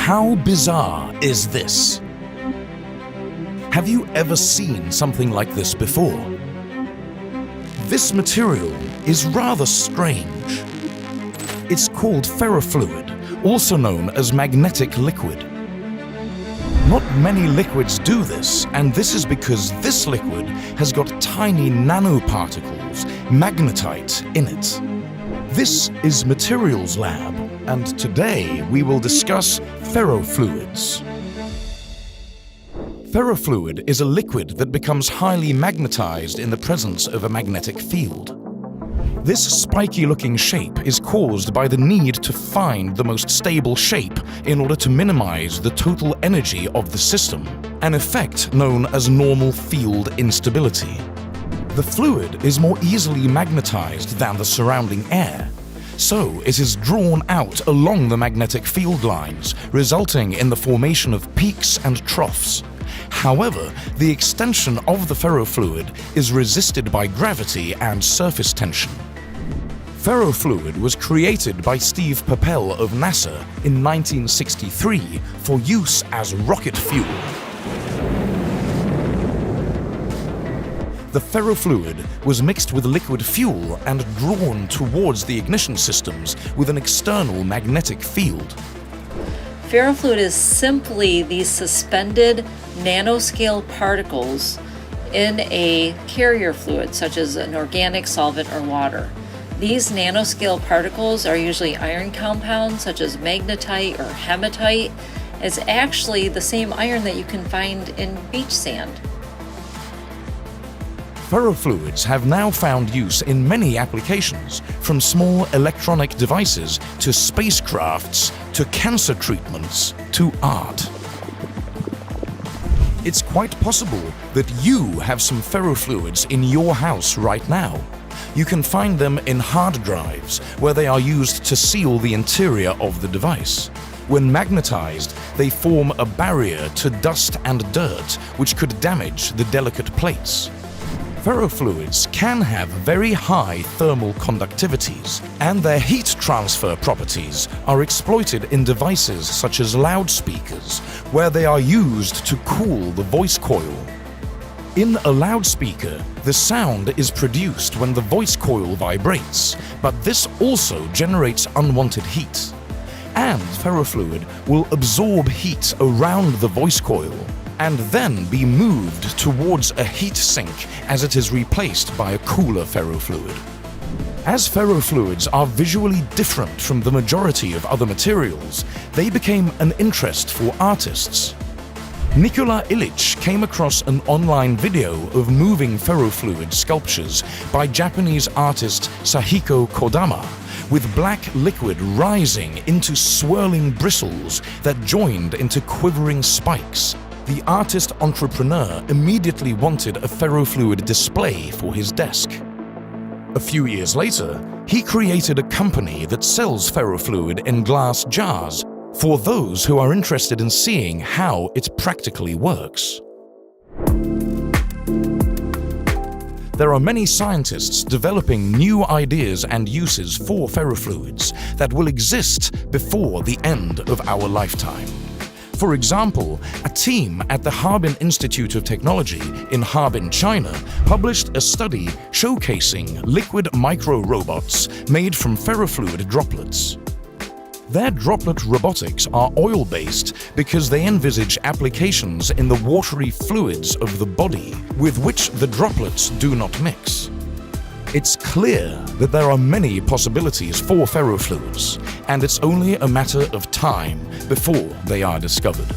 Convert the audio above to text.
How bizarre is this? Have you ever seen something like this before? This material is rather strange. It's called ferrofluid, also known as magnetic liquid. Not many liquids do this, and this is because this liquid has got tiny nanoparticles, magnetite, in it. This is Materials Lab, and today we will discuss ferrofluids. Ferrofluid is a liquid that becomes highly magnetized in the presence of a magnetic field. This spiky-looking shape is caused by the need to find the most stable shape in order to minimize the total energy of the system, an effect known as normal field instability. The fluid is more easily magnetized than the surrounding air, so it is drawn out along the magnetic field lines, resulting in the formation of peaks and troughs. However, the extension of the ferrofluid is resisted by gravity and surface tension. Ferrofluid was created by Steve Papel of NASA in 1963 for use as rocket fuel. The ferrofluid was mixed with liquid fuel and drawn towards the ignition systems with an external magnetic field. Ferrofluid is simply these suspended nanoscale particles in a carrier fluid, such as an organic solvent or water. These nanoscale particles are usually iron compounds such as magnetite or hematite. It's actually the same iron that you can find in beach sand. Ferrofluids have now found use in many applications, from small electronic devices to spacecrafts to cancer treatments to art. It's quite possible that you have some ferrofluids in your house right now. You can find them in hard drives, where they are used to seal the interior of the device. When magnetized, they form a barrier to dust and dirt, which could damage the delicate plates. Ferrofluids can have very high thermal conductivities, and their heat transfer properties are exploited in devices such as loudspeakers, where they are used to cool the voice coil. In a loudspeaker, the sound is produced when the voice coil vibrates, but this also generates unwanted heat. And ferrofluid will absorb heat around the voice coil and then be moved towards a heat sink as it is replaced by a cooler ferrofluid. As ferrofluids are visually different from the majority of other materials, they became an interest for artists. Nikola Illich came across an online video of moving ferrofluid sculptures by Japanese artist Sahiko Kodama, with black liquid rising into swirling bristles that joined into quivering spikes. The artist-entrepreneur immediately wanted a ferrofluid display for his desk. A few years later, he created a company that sells ferrofluid in glass jars for those who are interested in seeing how it practically works. There are many scientists developing new ideas and uses for ferrofluids that will exist before the end of our lifetime. For example, a team at the Harbin Institute of Technology in Harbin, China, published a study showcasing liquid micro-robots made from ferrofluid droplets. Their droplet robotics are oil-based because they envisage applications in the watery fluids of the body with which the droplets do not mix. It's clear that there are many possibilities for ferrofluids, and it's only a matter of time before they are discovered.